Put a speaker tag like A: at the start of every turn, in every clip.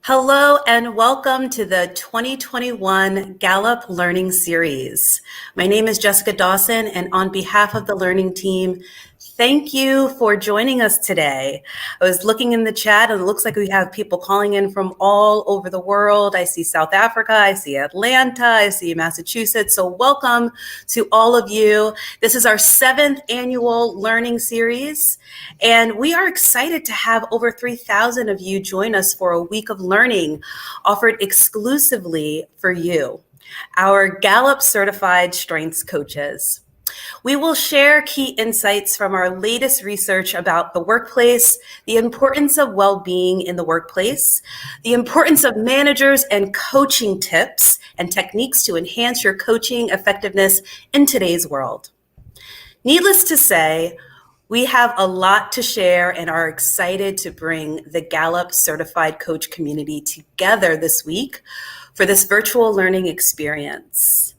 A: Hello and welcome to the 2021 Gallup Learning Series. My name is Jessica Dawson, and on behalf of the learning team, thank you for joining us today. I was looking in the chat and it looks like we have people calling in from all over the world. I see South Africa, I see Atlanta, I see Massachusetts. So welcome to all of you. This is our 7th annual learning series, and we are excited to have over 3,000 of you join us for a week of learning offered exclusively for you, our Gallup certified strengths coaches. We will share key insights from our latest research about the workplace, the importance of well-being in the workplace, the importance of managers and coaching tips and techniques to enhance your coaching effectiveness in today's world. Needless to say, we have a lot to share and are excited to bring the Gallup certified coach community together this week for this virtual learning experience.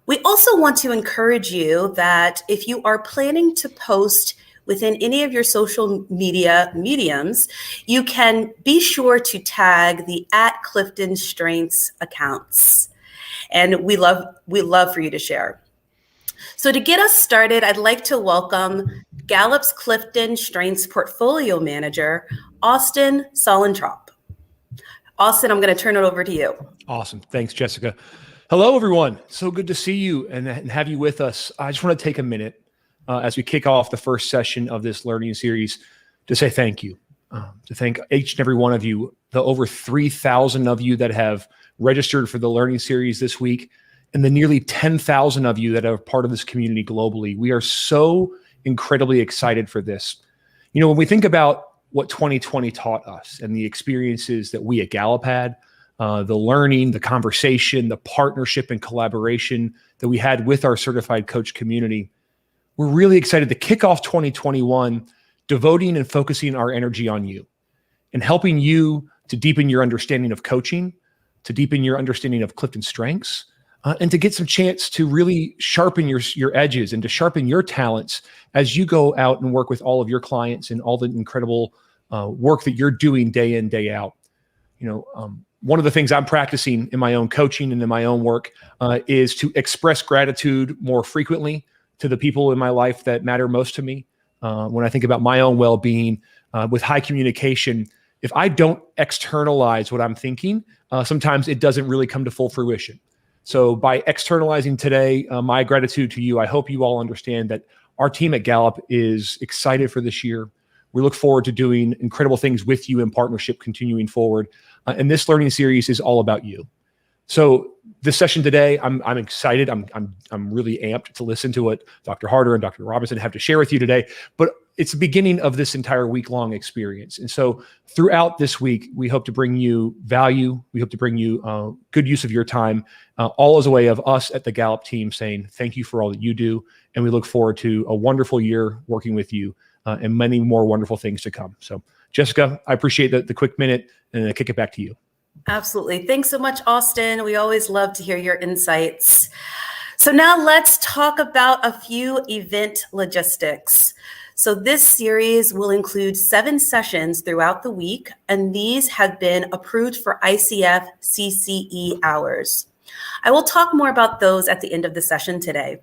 A: We also want to encourage you that if you are planning to post within any of your social media mediums, you can be sure to tag the @CliftonStrengths accounts. And we love for you to share. So to get us started, I'd like to welcome Gallup's Clifton Strengths Portfolio Manager, Austin Solentrop. Austin, I'm going to turn it over to you.
B: Awesome. Thanks, Jessica. Hello, everyone. So good to see you and have you with us. I just want to take a minute as we kick off the first session of this learning series to say thank you, to thank each and every one of you, the over 3,000 of you that have registered for the learning series this week, and the nearly 10,000 of you that are part of this community globally. We are so incredibly excited for this. You know, when we think about what 2020 taught us and the experiences that we at Gallup had, the learning, the conversation, the partnership and collaboration that we had with our certified coach community, we're really excited to kick off 2021, devoting and focusing our energy on you and helping you to deepen your understanding of coaching, to deepen your understanding of Clifton strengths, and to get some chance to really sharpen your edges and to sharpen your talents as you go out and work with all of your clients and all the incredible work that you're doing day in, day out. You know, one of the things I'm practicing in my own coaching and in my own work is to express gratitude more frequently to the people in my life that matter most to me. When I think about my own well-being with high communication, if I don't externalize what I'm thinking, sometimes it doesn't really come to full fruition. So by externalizing today, my gratitude to you, I hope you all understand that our team at Gallup is excited for this year. We look forward to doing incredible things with you in partnership continuing forward. And this learning series is all about you. So this session today, I'm excited. I'm really amped to listen to what Dr. Harder and Dr. Robinson have to share with you today. But it's the beginning of this entire week-long experience. And so throughout this week, we hope to bring you value. We hope to bring you good use of your time, all as a way of us at the Gallup team saying thank you for all that you do. And we look forward to a wonderful year working with you and many more wonderful things to come. So Jessica, I appreciate the quick minute and I kick it back to you.
A: Absolutely. Thanks so much, Austin. We always love to hear your insights. So now let's talk about a few event logistics. So this series will include 7 sessions throughout the week, and these have been approved for ICF CCE hours. I will talk more about those at the end of the session today.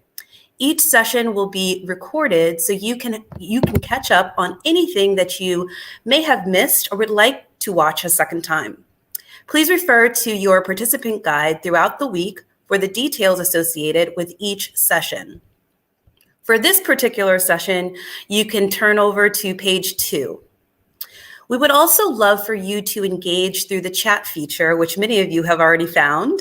A: Each session will be recorded so you can catch up on anything that you may have missed or would like to watch a second time. Please refer to your participant guide throughout the week for the details associated with each session. For this particular session, you can turn over to page 2. We would also love for you to engage through the chat feature, which many of you have already found.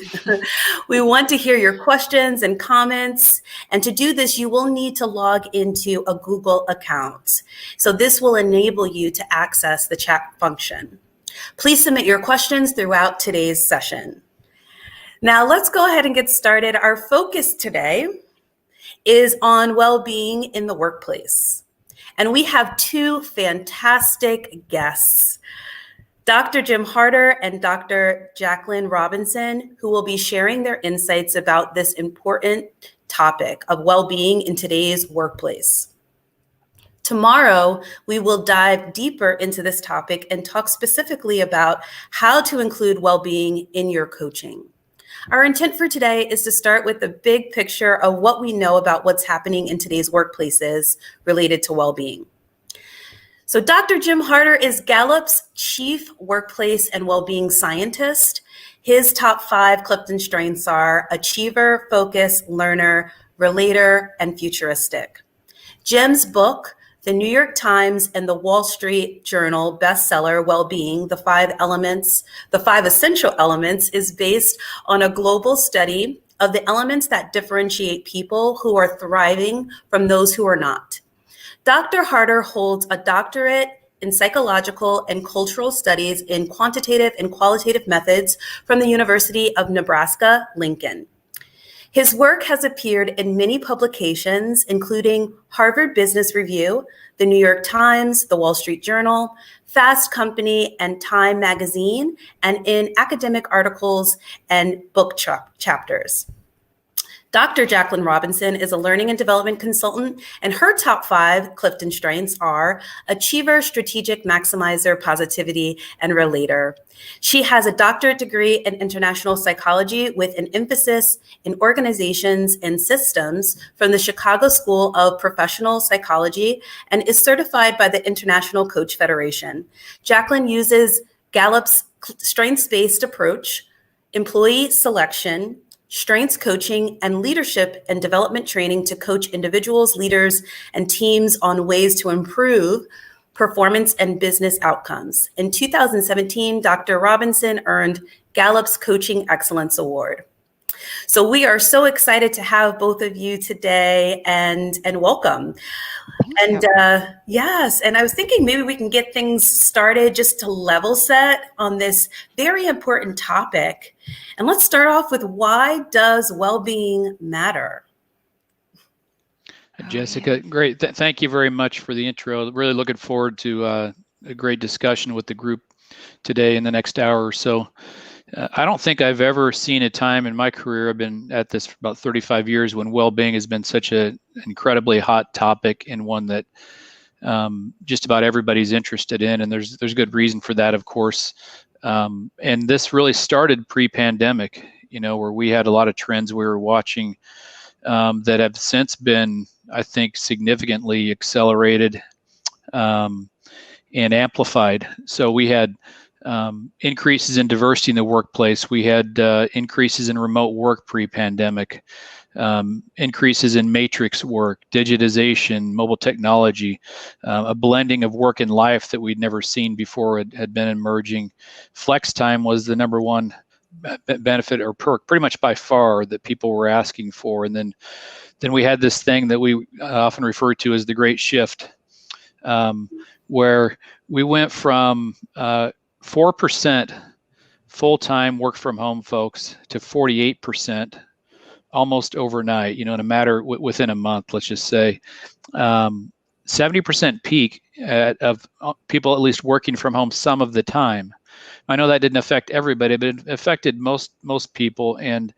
A: We want to hear your questions and comments. And to do this, you will need to log into a Google account. So this will enable you to access the chat function. Please submit your questions throughout today's session. Now let's go ahead and get started. Our focus today is on well-being in the workplace. And we have 2 fantastic guests, Dr. Jim Harder and Dr. Jacqueline Robinson, who will be sharing their insights about this important topic of well-being in today's workplace. Tomorrow, we will dive deeper into this topic and talk specifically about how to include well-being in your coaching. Our intent for today is to start with the big picture of what we know about what's happening in today's workplaces related to well-being. So Dr. Jim Harter is Gallup's Chief Workplace and Wellbeing Scientist. His top 5 Clifton strengths are achiever, focus, learner, relator, and futuristic. Jim's book, the New York Times and the Wall Street Journal bestseller, Wellbeing, the 5 essential elements, is based on a global study of the elements that differentiate people who are thriving from those who are not. Dr. Harter holds a doctorate in psychological and cultural studies in quantitative and qualitative methods from the University of Nebraska-Lincoln. His work has appeared in many publications, including Harvard Business Review, the New York Times, the Wall Street Journal, Fast Company, and Time Magazine, and in academic articles and book chapters. Dr. Jacqueline Robinson is a learning and development consultant, and her top 5 Clifton strengths are achiever, strategic, maximizer, positivity, and relator. She has a doctorate degree in international psychology with an emphasis in organizations and systems from the Chicago School of Professional Psychology and is certified by the International Coach Federation. Jacqueline uses Gallup's strengths-based approach, employee selection, strengths coaching, and leadership and development training to coach individuals, leaders, and teams on ways to improve performance and business outcomes. In 2017, Dr. Robinson earned Gallup's Coaching Excellence Award. So we are so excited to have both of you today, and welcome. And yes, and I was thinking maybe we can get things started just to level set on this very important topic. And let's start off with, why does well-being matter?
C: Jessica, great. Thank you very much for the intro. Really looking forward to a great discussion with the group today in the next hour or so. I don't think I've ever seen a time in my career, I've been at this for about 35 years, when well-being has been such an incredibly hot topic, and one that just about everybody's interested in. And there's good reason for that, of course. And this really started pre-pandemic, where we had a lot of trends we were watching that have since been, I think, significantly accelerated and amplified. So we had increases in diversity in the workplace. We had increases in remote work pre-pandemic, increases in matrix work, digitization, mobile technology, a blending of work and life that we'd never seen before had been emerging. Flex time was the number one benefit or perk, pretty much by far, that people were asking for. And then we had this thing that we often refer to as the Great Shift, where we went from 4% full-time work from home folks to 48% almost overnight, in a matter within a month, let's just say. 70% peak of people at least working from home some of the time. I know that didn't affect everybody, but it affected most people, and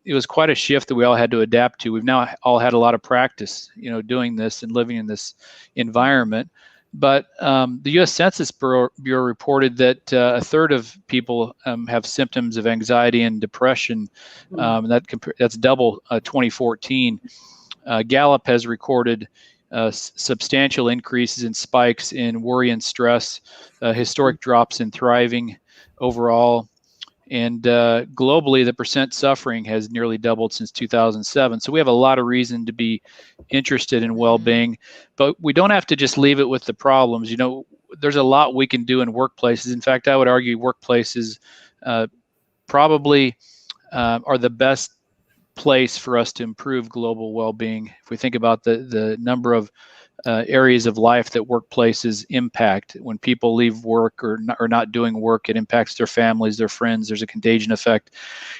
C: it was quite a shift that we all had to adapt to. We've now all had a lot of practice, doing this and living in this environment. But the U.S. Census Bureau reported that a third of people have symptoms of anxiety and depression. That's double 2014. Gallup has recorded substantial increases in spikes in worry and stress, historic drops in thriving overall. And globally, the percent suffering has nearly doubled since 2007. So we have a lot of reason to be interested in well-being, but we don't have to just leave it with the problems. There's a lot we can do in workplaces. In fact, I would argue workplaces probably are the best place for us to improve global well-being. If we think about the number of areas of life that workplaces impact. When people leave work or not doing work, it impacts their families, their friends. There's a contagion effect.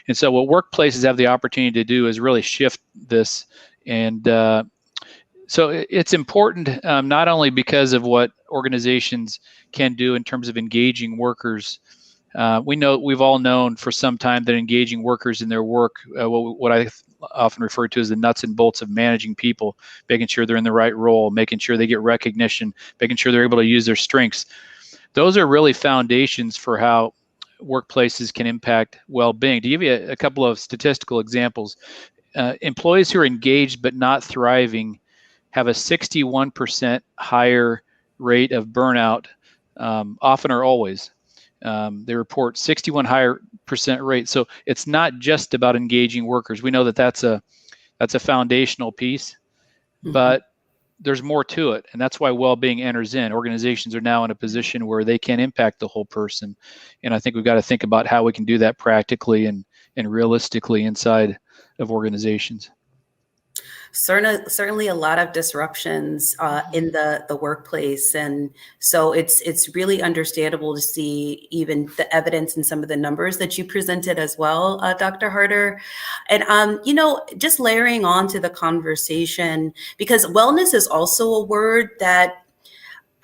C: And so what workplaces have the opportunity to do is really shift this. And so it's important, not only because of what organizations can do in terms of engaging workers We've all known for some time that engaging workers in their work, what I often refer to as the nuts and bolts of managing people, making sure they're in the right role, making sure they get recognition, making sure they're able to use their strengths. Those are really foundations for how workplaces can impact well-being. To give you a couple of statistical examples, employees who are engaged but not thriving have a 61% higher rate of burnout, often or always. They report 61% higher rate. So it's not just about engaging workers. We know that that's a foundational piece, but there's more to it, and that's why well-being enters in. Organizations are now in a position where they can impact the whole person, and I think we've got to think about how we can do that practically and realistically inside of organizations.
A: Certainly a lot of disruptions in the workplace, and so it's really understandable to see even the evidence in some of the numbers that you presented as well, Dr. Harder. And just layering on to the conversation, because wellness is also a word that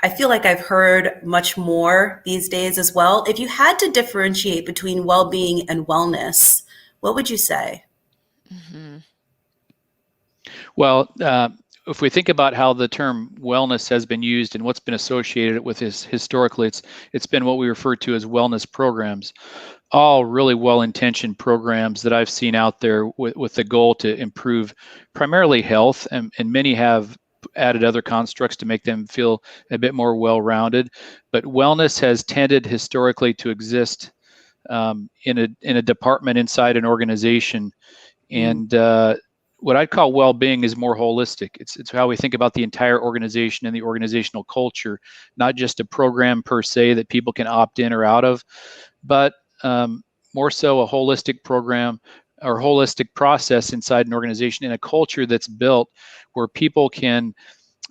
A: I feel like I've heard much more these days as well. If you had to differentiate between well-being and wellness, what would you say?
D: Mm-hmm.
C: Well, if we think about how the term wellness has been used and what's been associated with this historically, it's been what we refer to as wellness programs, all really well-intentioned programs that I've seen out there with the goal to improve primarily health, and many have added other constructs to make them feel a bit more well-rounded. But wellness has tended historically to exist in a department inside an organization, and what I'd call well-being is more holistic. It's how we think about the entire organization and the organizational culture, not just a program per se that people can opt in or out of, but more so a holistic program or holistic process inside an organization in a culture that's built where people can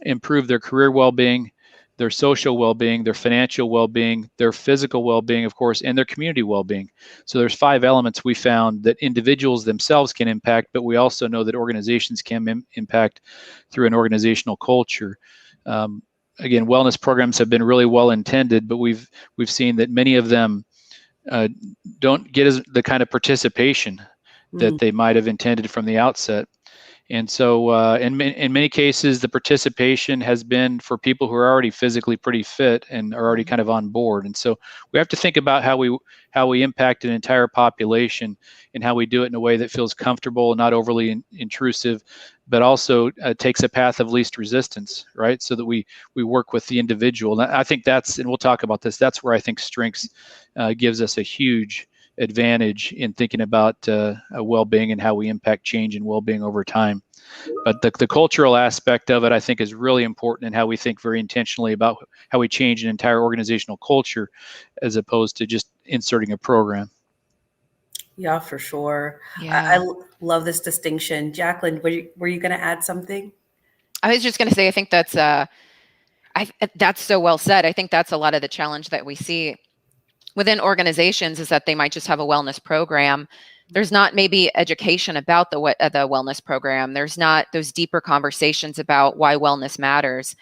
C: improve their career well-being, their social well-being, their financial well-being, their physical well-being, of course, and their community well-being. So there's 5 elements we found that individuals themselves can impact, but we also know that organizations can impact through an organizational culture. Again, wellness programs have been really well intended, but we've seen that many of them don't get the kind of participation that they might have intended from the outset. And so in many cases, the participation has been for people who are already physically pretty fit and are already kind of on board. And so we have to think about how we impact an entire population and how we do it in a way that feels comfortable and not overly intrusive, but also takes a path of least resistance, right? So that we work with the individual. And I think and we'll talk about this, that's where I think strengths gives us a huge advantage in thinking about well-being and how we impact change and well-being over time. But the cultural aspect of it, I think, is really important in how we think very intentionally about how we change an entire organizational culture as opposed to just inserting a program.
A: Yeah, for sure.
D: Yeah.
A: I love this distinction. Jacqueline, were you going to add something?
D: I was just going to say, I think that's so well said. I think that's a lot of the challenge that we see within organizations is that they might just have a wellness program. There's not maybe education about the wellness program. There's not those deeper conversations about why wellness matters.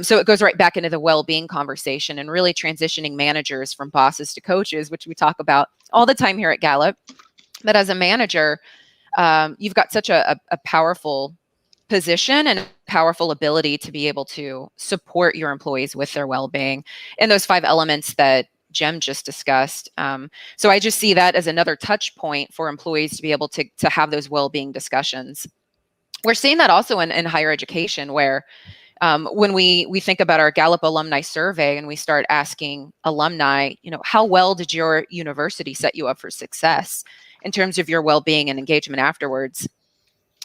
D: So it goes right back into the well-being conversation and really transitioning managers from bosses to coaches, which we talk about all the time here at Gallup. But as a manager, you've got such a powerful position and powerful ability to be able to support your employees with their well-being and those 5 elements that Jem just discussed. So I just see that as another touch point for employees to be able to have those well-being discussions. We're seeing that also in higher education, where when we think about our Gallup alumni survey and we start asking alumni, how well did your university set you up for success in terms of your well-being and engagement afterwards?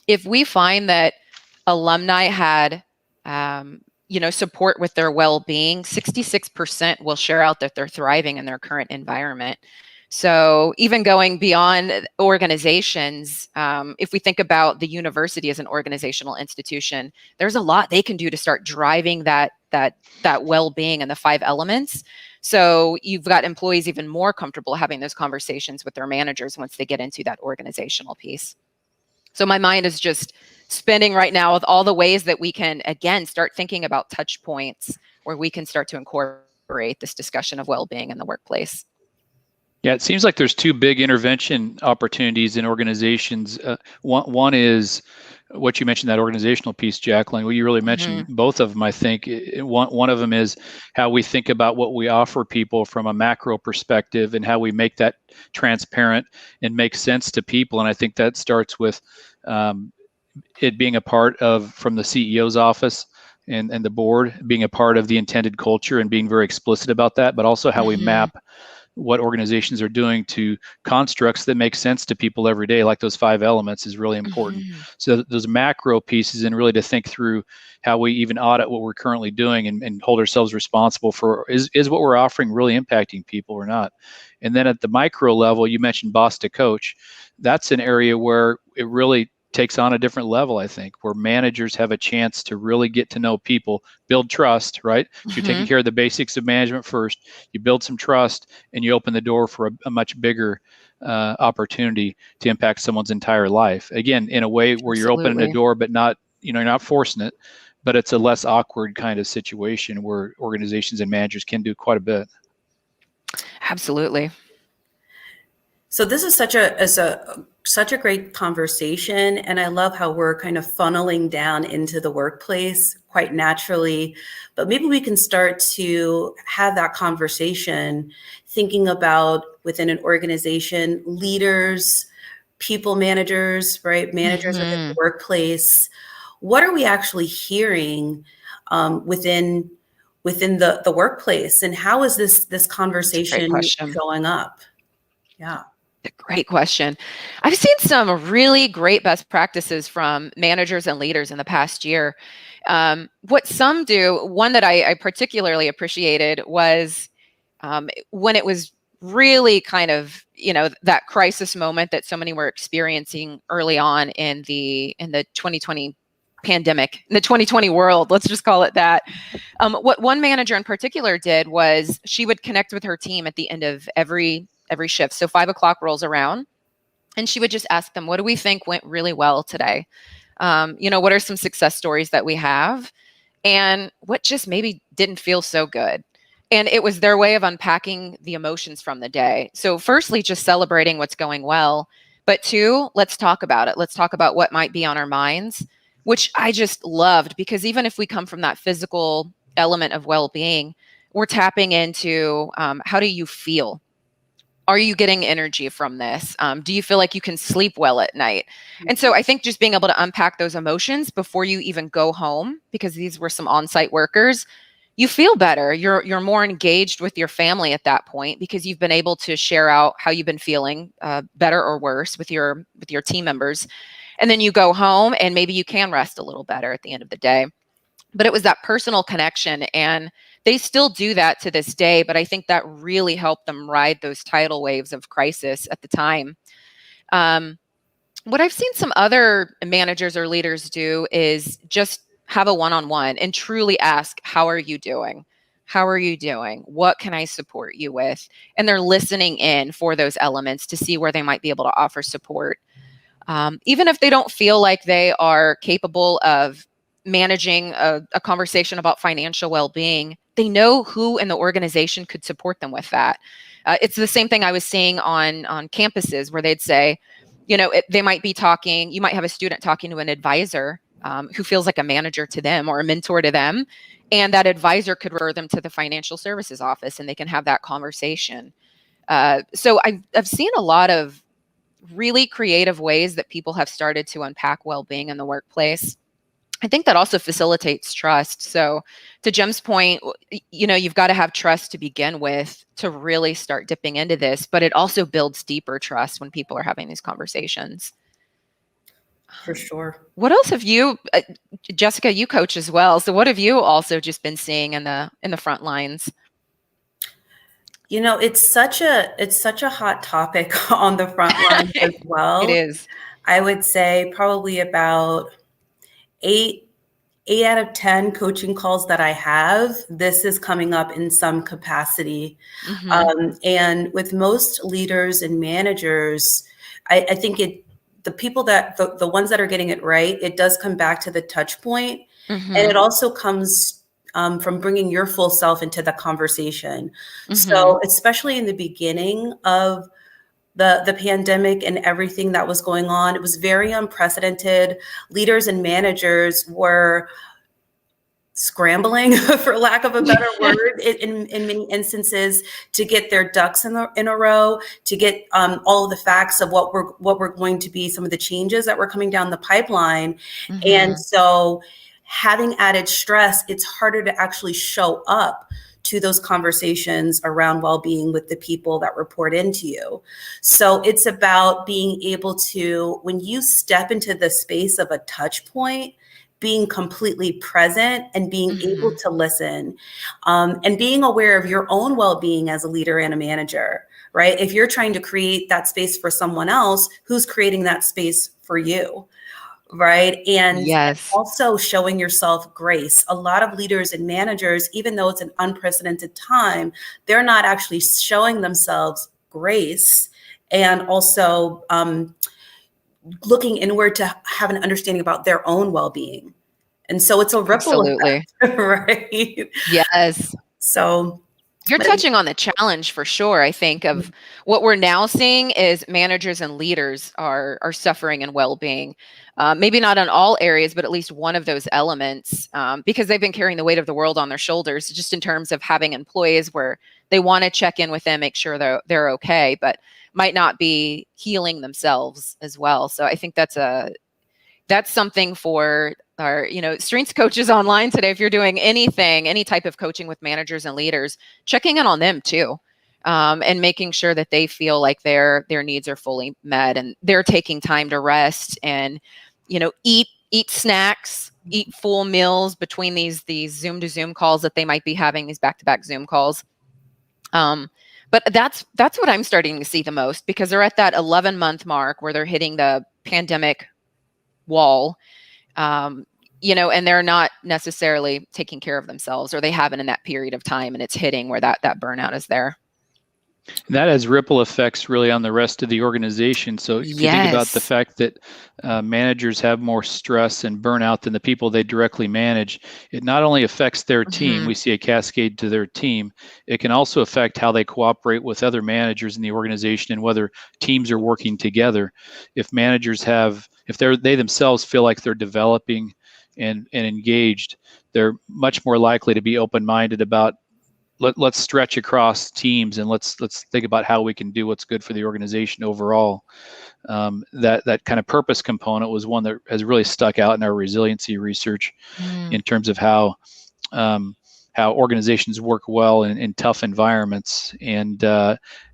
D: If we find that alumni had support with their well-being, 66% will share out that they're thriving in their current environment. So even going beyond organizations, if we think about the university as an organizational institution, there's a lot they can do to start driving that well-being and the 5 elements. So you've got employees even more comfortable having those conversations with their managers once they get into that organizational piece. So my mind is just spinning right now with all the ways that we can, again, start thinking about touch points where we can start to incorporate this discussion of well-being in the workplace.
C: Yeah, it seems like there's two big intervention opportunities in organizations. One is what you mentioned, that organizational piece, Jacqueline. Well, you really mentioned both of them, I think. One of them is how we think about what we offer people from a macro perspective and how we make that transparent and make sense to people. And I think that starts with it being a part of, from the CEO's office and the board, being a part of the intended culture and being very explicit about that, but also how we map what organizations are doing to constructs that make sense to people every day, like those 5 elements, is really important. So those macro pieces, and really to think through how we even audit what we're currently doing and hold ourselves responsible for, is what we're offering really impacting people or not? And then at the micro level, you mentioned boss to coach. That's an area where it really takes on a different level, I think, where managers have a chance to really get to know people, build trust, right? So you're taking care of the basics of management first, you build some trust, and you open the door for a much bigger opportunity to impact someone's entire life. Again, in a way where you're opening the door, but not, you're not forcing it, but it's a less awkward kind of situation where organizations and managers can do quite a bit.
D: Absolutely.
A: So this is such a great conversation, and I love how we're kind of funneling down into the workplace quite naturally. But maybe we can start to have that conversation, thinking about within an organization, leaders, people managers, right? Managers within the workplace. What are we actually hearing within the workplace, and how is this conversation showing up? Yeah.
D: Great question. I've seen some really great best practices from managers and leaders in the past year. What some do, one that I particularly appreciated was when it was really kind of, that crisis moment that so many were experiencing early on in the 2020 pandemic, in the 2020 world, let's just call it that. What one manager in particular did was she would connect with her team at the end of every shift. So 5 o'clock rolls around and she would just ask them, what do we think went really well today? What are some success stories that we have? And what just maybe didn't feel so good? And it was their way of unpacking the emotions from the day. So firstly, just celebrating what's going well. But 2, let's talk about it. Let's talk about what might be on our minds, which I just loved, because even if we come from that physical element of well-being, we're tapping into how do you feel? Are you getting energy from this? Do you feel like you can sleep well at night? And so I think just being able to unpack those emotions before you even go home, because these were some on-site workers, you feel better. You're more engaged with your family at that point because you've been able to share out how you've been feeling, better or worse, with your team members. And then you go home and maybe you can rest a little better at the end of the day. But it was that personal connection, and they still do that to this day. But I think that really helped them ride those tidal waves of crisis at the time. What I've seen some other managers or leaders do is just have a one-on-one and truly ask, how are you doing? How are you doing? What can I support you with? And they're listening in for those elements to see where they might be able to offer support. Even if they don't feel like they are capable of managing a conversation about financial well-being, they know who in the organization could support them with that. It's the same thing I was seeing on campuses where they'd say, they might be talking, you might have a student talking to an advisor who feels like a manager to them or a mentor to them. And that advisor could refer them to the financial services office and they can have that conversation. So I've seen a lot of really creative ways that people have started to unpack well-being in the workplace. I think that also facilitates trust. So to Jim's point, you've got to have trust to begin with to really start dipping into this, but it also builds deeper trust when people are having these conversations.
A: For sure.
D: What else have you, Jessica, you coach as well. So what have you also just been seeing in the front lines?
A: It's such a hot topic on the front lines as well.
D: It is.
A: I would say probably about 8 out of 10 coaching calls that I have, this is coming up in some capacity. And with most leaders and managers, I think the people that the ones that are getting it right, it does come back to the touch point. And it also comes from bringing your full self into the conversation.
D: Mhm.
A: So especially in the beginning of the pandemic and everything that was going on, it was very unprecedented. Leaders and managers were scrambling, for lack of a better word, in many instances, to get their ducks in a row, to get all of the facts of what were going to be some of the changes that were coming down the pipeline.
D: Mhm.
A: And so having added stress, it's harder to actually show up to those conversations around well-being with the people that report into you. So it's about being able to, when you step into the space of a touch point, being completely present and being able
D: Mhm.
A: to listen, and being aware of your own well-being as a leader and a manager, right? If you're trying to create that space for someone else, who's creating that space for you, right? And
D: Yes.
A: also showing yourself grace. A lot of leaders and managers, even though it's an unprecedented time, they're not actually showing themselves grace, and also looking inward to have an understanding about their own well-being. And so it's a ripple
D: Absolutely.
A: effect, right?
D: Yes.
A: So
D: You're touching on the challenge for sure. I think of what we're now seeing is managers and leaders are suffering in well-being. Maybe not in all areas, but at least one of those elements, because they've been carrying the weight of the world on their shoulders, just in terms of having employees where they want to check in with them, make sure they're okay, but might not be healing themselves as well. So I think that's something for our, strengths coaches online today. If you're doing anything, any type of coaching with managers and leaders, checking in on them too, and making sure that they feel like their needs are fully met and they're taking time to rest and, eat snacks, eat full meals between these Zoom to Zoom calls that they might be having, these back-to-back Zoom calls. But that's what I'm starting to see the most, because they're at that 11-month mark where they're hitting the pandemic wall, and they're not necessarily taking care of themselves, or they haven't in that period of time, and it's hitting where that burnout is there.
C: That has ripple effects really on the rest of the organization. So if you think about the
D: Yes.
C: fact that managers have more stress and burnout than the people they directly manage, it not only affects their team,
D: Mhm.
C: we see a cascade to their team, it can also affect how they cooperate with other managers in the organization and whether teams are working together. If managers if they themselves feel like they're developing and engaged, they're much more likely to be open-minded about let's stretch across teams and let's think about how we can do what's good for the organization overall. That kind of purpose component was one that has really stuck out in our resiliency research in terms of how organizations work well in tough environments, and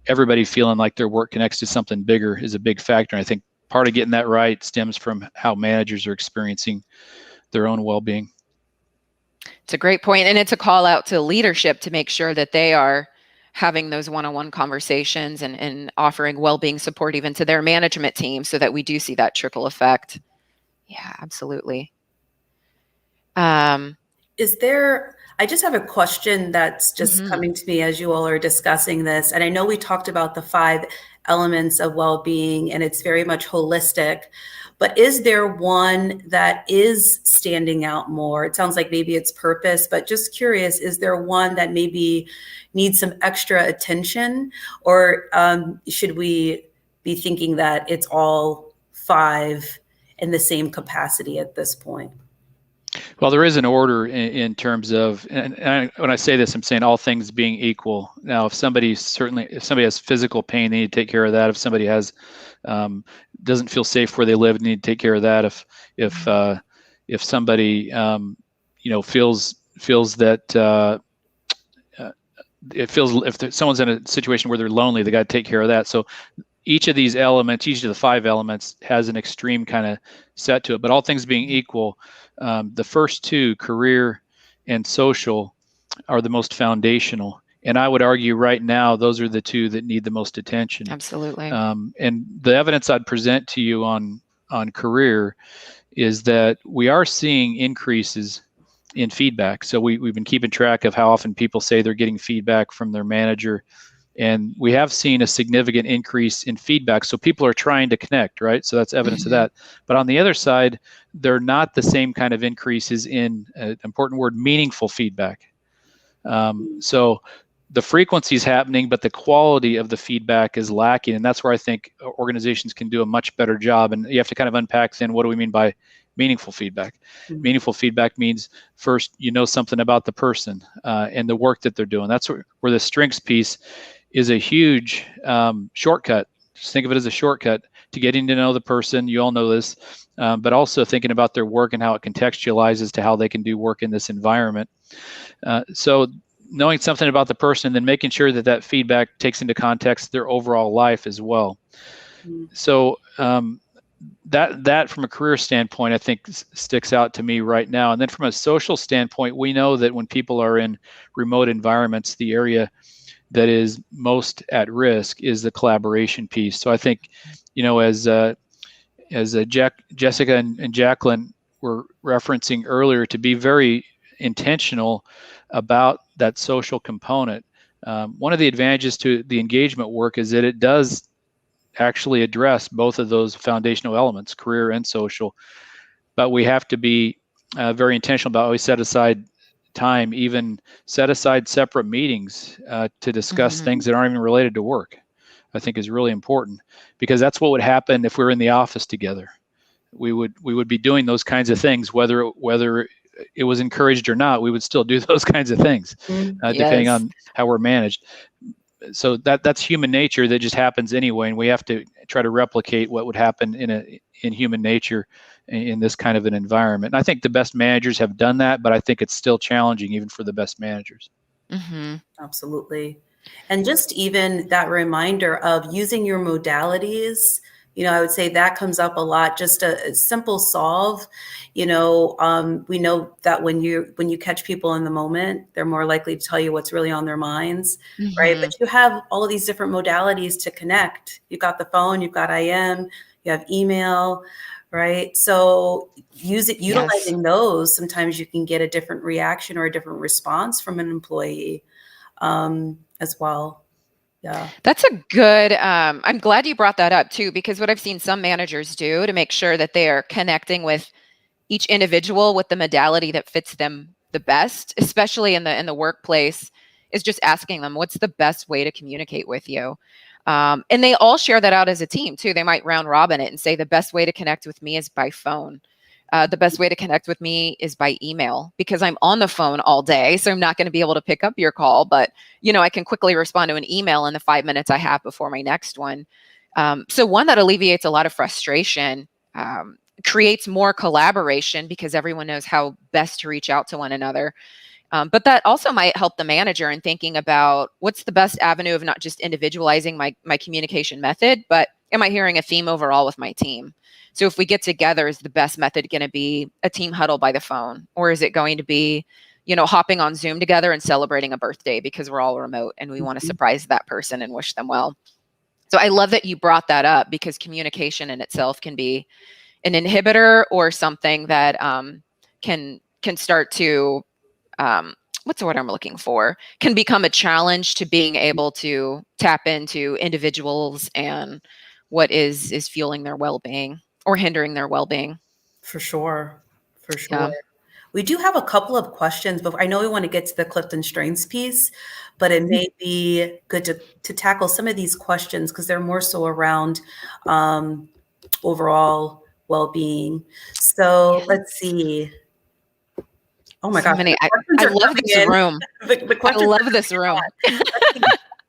C: everybody feeling like their work connects to something bigger is a big factor. And I think part of getting that right stems from how managers are experiencing their own well-being.
D: It's a great point, and it's a call out to leadership to make sure that they are having those one-on-one conversations and offering well-being support even to their management team, so that we do see that trickle effect. Yeah, absolutely.
A: I just have a question that's just
D: Mhm.
A: coming to me as you all are discussing this. And I know we talked about the 5 elements of well-being, and it's very much holistic, but is there one that is standing out more? It sounds like maybe it's purpose, but just curious, is there one that maybe needs some extra attention, or should we be thinking that it's all 5 in the same capacity at this point?
C: Well, there is an order in terms of, when I say this, I'm saying all things being equal. Now, if somebody has physical pain, they need to take care of that. If somebody doesn't feel safe where they live, they need to take care of that. If somebody feels that if someone's in a situation where they're lonely, they got to take care of that. So each of these elements, each of the 5 elements, has an extreme kind of set to it. But all things being equal, the first 2, career and social, are the most foundational. And I would argue right now, those are the 2 that need the most attention.
D: Absolutely.
C: And the evidence I'd present to you on career is that we are seeing increases in feedback. So we've been keeping track of how often people say they're getting feedback from their manager And we have seen a significant increase in feedback. So people are trying to connect, right? So that's evidence of that. But on the other side, they're not the same kind of increases in, important word, meaningful feedback. So the frequency is happening, but the quality of the feedback is lacking. And that's where I think organizations can do a much better job. And you have to kind of unpack then, what do we mean by meaningful feedback? Meaningful feedback means, first, you know something about the person and the work that they're doing. That's where the strengths piece is a huge shortcut. Just think of it as a shortcut to getting to know the person. You all know this, but also thinking about their work and how it contextualizes to how they can do work in this environment. So knowing something about the person and then making sure that that feedback takes into context their overall life as well. So that from a career standpoint, I think sticks out to me right now. And then from a social standpoint, we know that when people are in remote environments, the area that is most at risk is the collaboration piece. So I think, as Jessica and Jacqueline were referencing earlier, to be very intentional about that social component. One of the advantages to the engagement work is that it does actually address both of those foundational elements, career and social. But we have to be very intentional about how we set aside time, even set aside separate meetings to discuss things that aren't even related to work. I think is really important, because that's what would happen if we were in the office together. We would be doing those kinds of things, whether it was encouraged or not. We would still do those kinds of things, depending on how we're managed. So that's human nature that just happens anyway, and we have to try to replicate what would happen in human nature in this kind of an environment. And I think the best managers have done that, but I think it's still challenging even for the best managers.
A: Absolutely. And just even that reminder of using your modalities, I would say that comes up a lot. Just a simple solve. We know that when you catch people in the moment, they're more likely to tell you what's really on their minds, right? But you have all of these different modalities to connect. You've got the phone, you've got IM, you have email, right? So utilizing those, sometimes you can get a different reaction or a different response from an employee as well. Yeah.
D: That's a good, I'm glad you brought that up too, because what I've seen some managers do to make sure that they are connecting with each individual with the modality that fits them the best, especially in the workplace, is just asking them, what's the best way to communicate with you? And they all share that out as a team too. They might round robin it and say, the best way to connect with me is by phone. The best way to connect with me is by email, because I'm on the phone all day. So I'm not going to be able to pick up your call, but I can quickly respond to an email in the 5 minutes I have before my next one. So one, that alleviates a lot of frustration, creates more collaboration because everyone knows how best to reach out to one another. But that also might help the manager in thinking about what's the best avenue of not just individualizing my communication method, but am I hearing a theme overall with my team? So if we get together, is the best method going to be a team huddle by the phone? Or is it going to be, hopping on Zoom together and celebrating a birthday because we're all remote and we want to surprise that person and wish them well? So I love that you brought that up, because communication in itself can be an inhibitor or something that can start to, what's the word I'm looking for? Can become a challenge to being able to tap into individuals and what is fueling their well-being or hindering their well-being.
A: For sure. Yeah. We do have a couple of questions, but I know we want to get to the Clifton Strengths piece, but it may be good to tackle some of these questions because they're more so around overall well-being. So let's see. Oh my gosh.
D: I love this room. I love this room.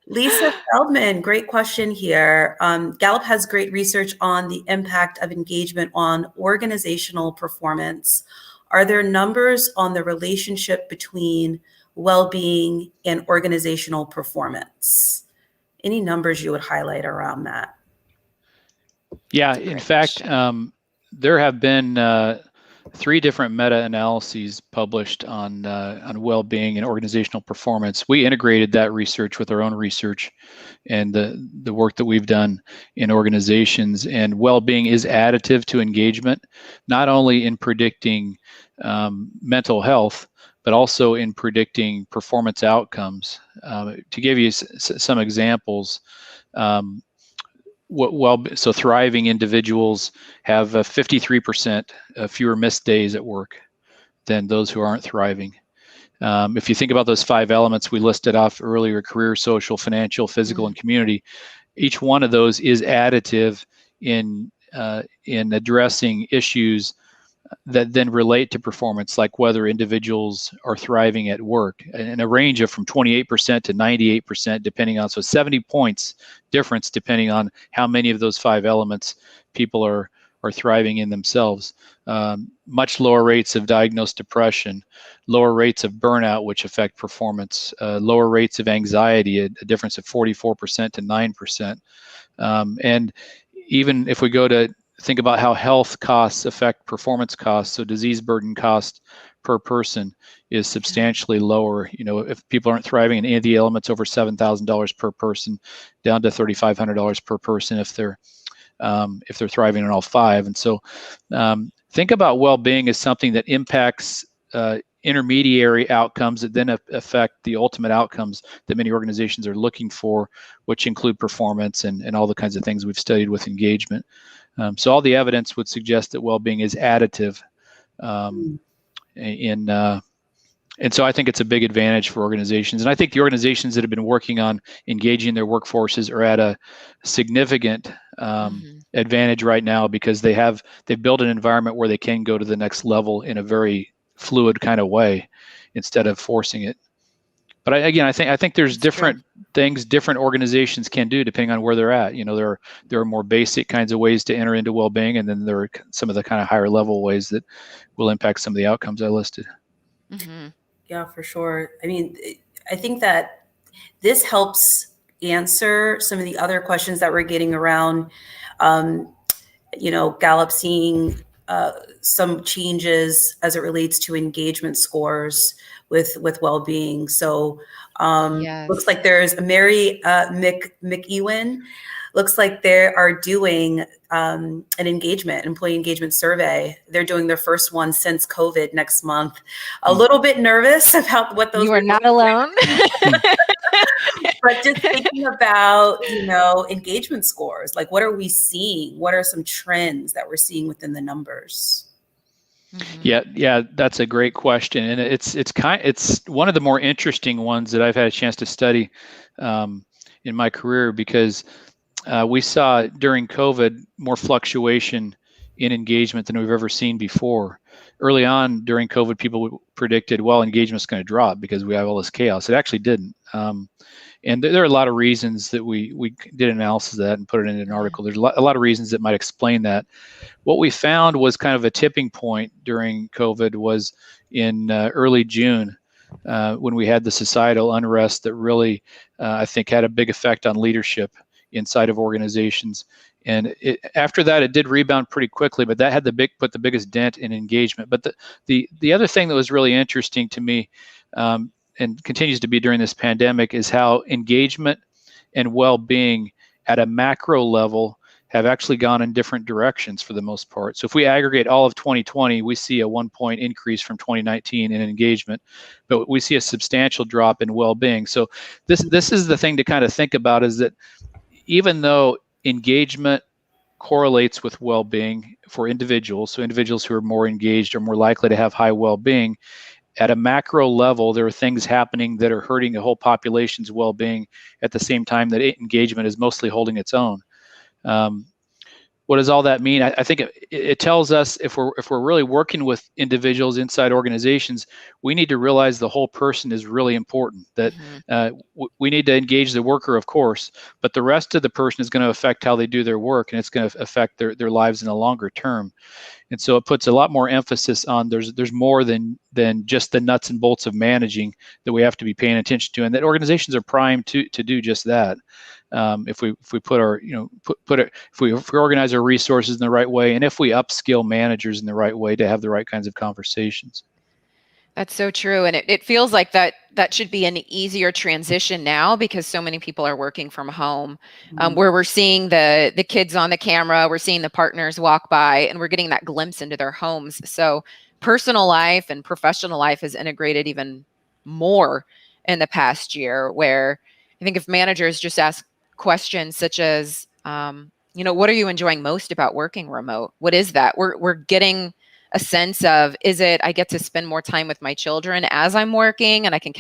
A: Lisa Feldman, great question here. Gallup has great research on the impact of engagement on organizational performance. Are there numbers on the relationship between well-being and organizational performance? Any numbers you would highlight around that?
C: Yeah, in fact, there have been 3 different meta-analyses published on well-being and organizational performance. We integrated that research with our own research and the work that we've done in organizations. And well-being is additive to engagement, not only in predicting mental health, but also in predicting performance outcomes. To give you some examples, so thriving individuals have 53% fewer missed days at work than those who aren't thriving. If you think about those 5 elements we listed off earlier: career, social, financial, physical, and community, each one of those is additive in addressing issues that then relate to performance, like whether individuals are thriving at work, in a range of from 28% to 98%, depending on, so 70 points difference depending on how many of those 5 elements people are thriving in themselves. Much lower rates of diagnosed depression, lower rates of burnout, which affect performance, lower rates of anxiety, a difference of 44% to 9%. And even if we go to think about how health costs affect performance costs, so disease burden cost per person is substantially lower. If people aren't thriving in any of the elements, over $7,000 per person, down to $3,500 per person if they're thriving in all 5. And so think about well-being as something that impacts intermediary outcomes that then affect the ultimate outcomes that many organizations are looking for, which include performance and all the kinds of things we've studied with engagement. So all the evidence would suggest that well-being is additive, and so I think it's a big advantage for organizations. And I think the organizations that have been working on engaging their workforces are at a significant advantage right now, because they've built an environment where they can go to the next level in a very fluid kind of way instead of forcing it. But I think there's different things different organizations can do depending on where they're at. There are more basic kinds of ways to enter into well-being, and then there are some of the kind of higher level ways that will impact some of the outcomes I listed.
A: Yeah, for sure. I mean, I think that this helps answer some of the other questions that we're getting around, Gallup seeing some changes as it relates to engagement scores with well-being. So looks like there's a Mary McEwen. Looks like they are doing an employee engagement survey. They're doing their first one since COVID next month. A little bit nervous about what those.
D: You are not alone.
A: But just thinking about, engagement scores, like what are we seeing? What are some trends that we're seeing within the numbers?
C: Yeah, that's a great question, and it's one of the more interesting ones that I've had a chance to study in my career, because we saw during COVID more fluctuation in engagement than we've ever seen before. Early on during COVID, people predicted, well, engagement's going to drop because we have all this chaos. It actually didn't. And there are a lot of reasons that we did an analysis of that and put it in an article. There's a lot of reasons that might explain that. What we found was kind of a tipping point during COVID was in early June, when we had the societal unrest that really, I think, had a big effect on leadership inside of organizations. And after that, it did rebound pretty quickly, but that had put the biggest dent in engagement. But the other thing that was really interesting to me, and continues to be during this pandemic, is how engagement and well-being at a macro level have actually gone in different directions for the most part. So if we aggregate all of 2020, we see a 1-point increase from 2019 in engagement, but we see a substantial drop in well-being. So this is the thing to kind of think about, is that even though engagement correlates with well-being for individuals, so individuals who are more engaged are more likely to have high well-being, at a macro level, there are things happening that are hurting a whole population's well-being at the same time that engagement is mostly holding its own. What does all that mean? I think it tells us if we're really working with individuals inside organizations, we need to realize the whole person is really important. That we need to engage the worker, of course, but the rest of the person is going to affect how they do their work, and it's going to affect their lives in the longer term. And so it puts a lot more emphasis on there's more than just the nuts and bolts of managing that we have to be paying attention to, and that organizations are primed to do just that. If we put our if we organize our resources in the right way, and if we upskill managers in the right way to have the right kinds of conversations.
D: That's so true. And it feels like that should be an easier transition now because so many people are working from home, where we're seeing the kids on the camera, we're seeing the partners walk by, and we're getting that glimpse into their homes. So personal life and professional life is integrated even more in the past year, where I think if managers just ask questions such as, what are you enjoying most about working remote? What is that? We're getting a sense of, is it I get to spend more time with my children as I'm working and I can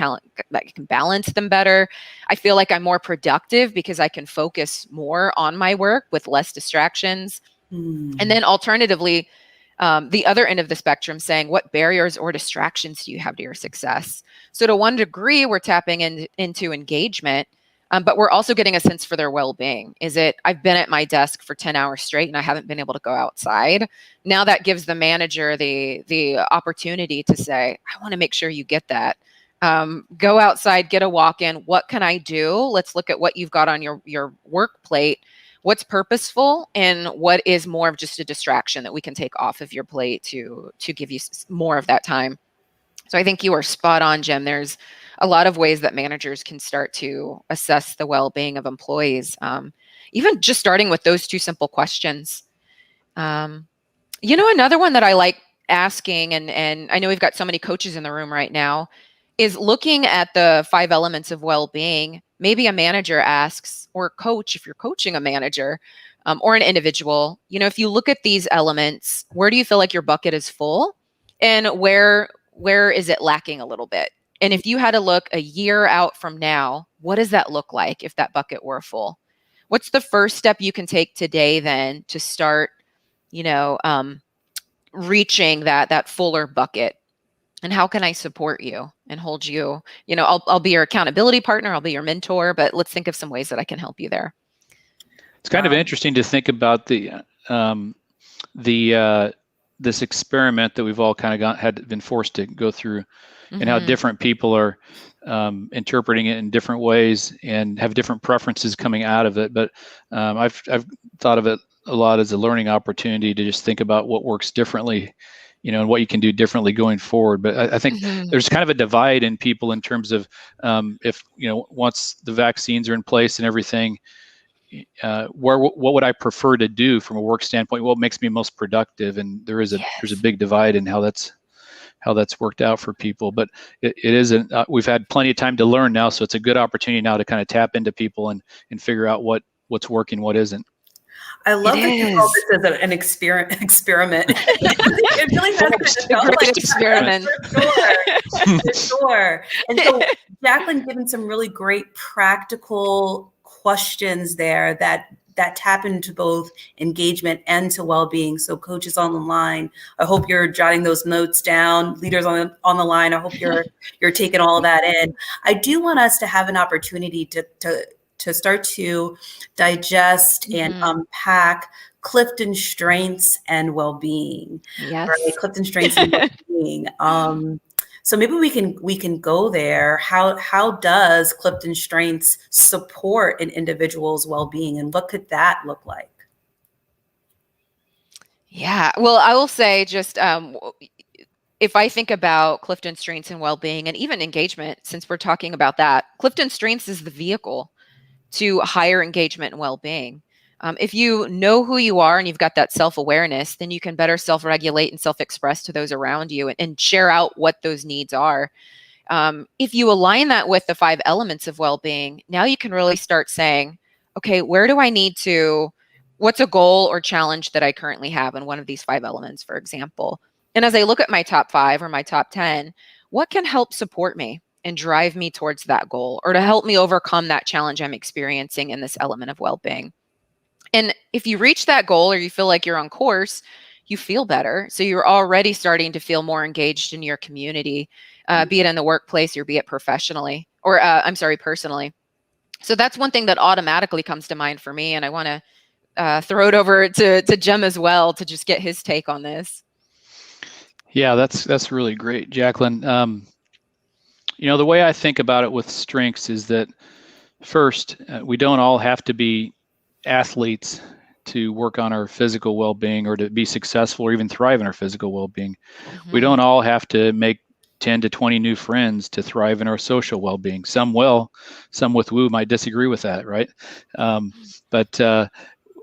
D: balance them better. I feel like I'm more productive because I can focus more on my work with less distractions. And then alternatively, the other end of the spectrum, saying what barriers or distractions do you have to your success? So to one degree, we're tapping into engagement, but we're also getting a sense for their well-being. Is it, I've been at my desk for 10 hours straight and I haven't been able to go outside. Now that gives the manager the opportunity to say, I want to make sure you get that. Go outside, get a walk in. What can I do? Let's look at what you've got on your work plate. What's purposeful and what is more of just a distraction that we can take off of your plate to give you more of that time. So I think you are spot on, Jim. There's a lot of ways that managers can start to assess the well-being of employees, even just starting with those two simple questions. Another one that I like asking, and I know we've got so many coaches in the room right now, is looking at the 5 elements of well-being. Maybe a manager asks, or a coach, if you're coaching a manager, or an individual, if you look at these elements, where do you feel like your bucket is full, and where is it lacking a little bit? And if you had to look a year out from now, what does that look like if that bucket were full? What's the first step you can take today then to start, reaching that fuller bucket? And how can I support you and hold you? I'll be your accountability partner, I'll be your mentor, but let's think of some ways that I can help you there.
C: It's kind of interesting to think about this experiment that we've all kind of been forced to go through, and how different people are interpreting it in different ways and have different preferences coming out of it. But I've thought of it a lot as a learning opportunity to just think about what works differently, and what you can do differently going forward. But I think there's kind of a divide in people in terms of if once the vaccines are in place and everything, what would I prefer to do from a work standpoint? What makes me most productive? And there's a big divide in how that's worked out for people. But it isn't. We've had plenty of time to learn now, so it's a good opportunity now to kind of tap into people and figure out what's working, what isn't.
A: I love that you call this as an experiment. It really has been a great experiment. For sure. And so Jacqueline given some really great practical questions there that tap into both engagement and to well-being. So coaches on the line, I hope you're jotting those notes down. Leaders on the line, I hope you're taking all of that in. I do want us to have an opportunity to start to digest and unpack Clifton strengths and well-being.
D: Yes.
A: Right? Clifton strengths and well-being. So maybe we can go there. How does Clifton strengths support an individual's well-being, and what could that look like?
D: Yeah. Well, I will say just if I think about Clifton strengths and well-being, and even engagement, since we're talking about that, Clifton strengths is the vehicle to higher engagement and well-being. If you know who you are and you've got that self-awareness, then you can better self-regulate and self-express to those around you and share out what those needs are. If you align that with the 5 elements of well-being, now you can really start saying, okay, where do I need to, what's a goal or challenge that I currently have in one of these 5 elements, for example? And as I look at my top 5 or my top 10, what can help support me and drive me towards that goal, or to help me overcome that challenge I'm experiencing in this element of well-being? And if you reach that goal or you feel like you're on course, you feel better. So you're already starting to feel more engaged in your community, be it in the workplace or be it professionally, or personally. So that's one thing that automatically comes to mind for me. And I want to throw it over to Jim as well to just get his take on this.
C: Yeah, that's really great, Jacqueline. The way I think about it with strengths is that first, we don't all have to be athletes to work on our physical well-being or to be successful or even thrive in our physical well-being. We don't all have to make 10 to 20 new friends to thrive in our social well-being. Some will, some with woo might disagree with that, right? But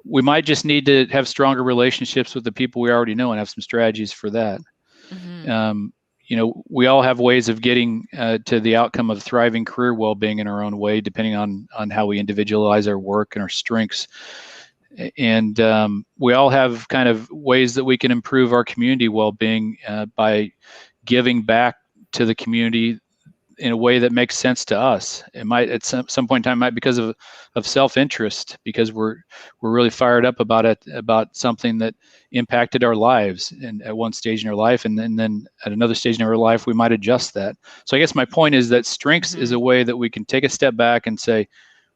C: we might just need to have stronger relationships with the people we already know and have some strategies for that.
D: Mm-hmm.
C: We all have ways of getting to the outcome of thriving career well-being in our own way, depending on how we individualize our work and our strengths. And we all have kind of ways that we can improve our community well-being by giving back to the community in a way that makes sense to us. It might at some point in time might because of self-interest, because we're really fired up about something that impacted our lives and at one stage in our life, and then at another stage in our life we might adjust that. So I guess my point is that strengths is a way that we can take a step back and say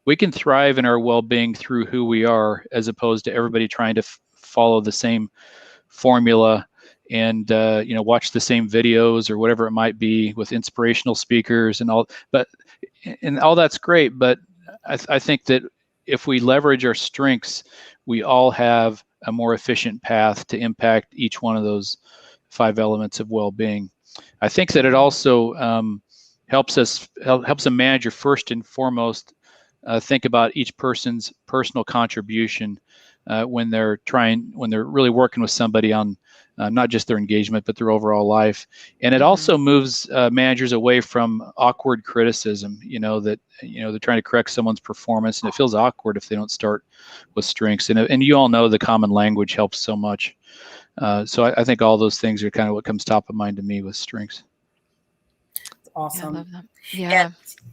C: we can thrive in our well-being through who we are, as opposed to everybody trying to follow the same formula and watch the same videos or whatever it might be with inspirational speakers and all. And all that's great, but I think that if we leverage our strengths, we all have a more efficient path to impact each one of those 5 elements of well-being. I think that it also helps a manager first and foremost think about each person's personal contribution when they're really working with somebody on not just their engagement, but their overall life. And it also moves managers away from awkward criticism, that, they're trying to correct someone's performance, and it feels awkward if they don't start with strengths. And you all know the common language helps so much. So I think all those things are kind of what comes top of mind to me with strengths.
A: Awesome.
D: I love that. Yeah.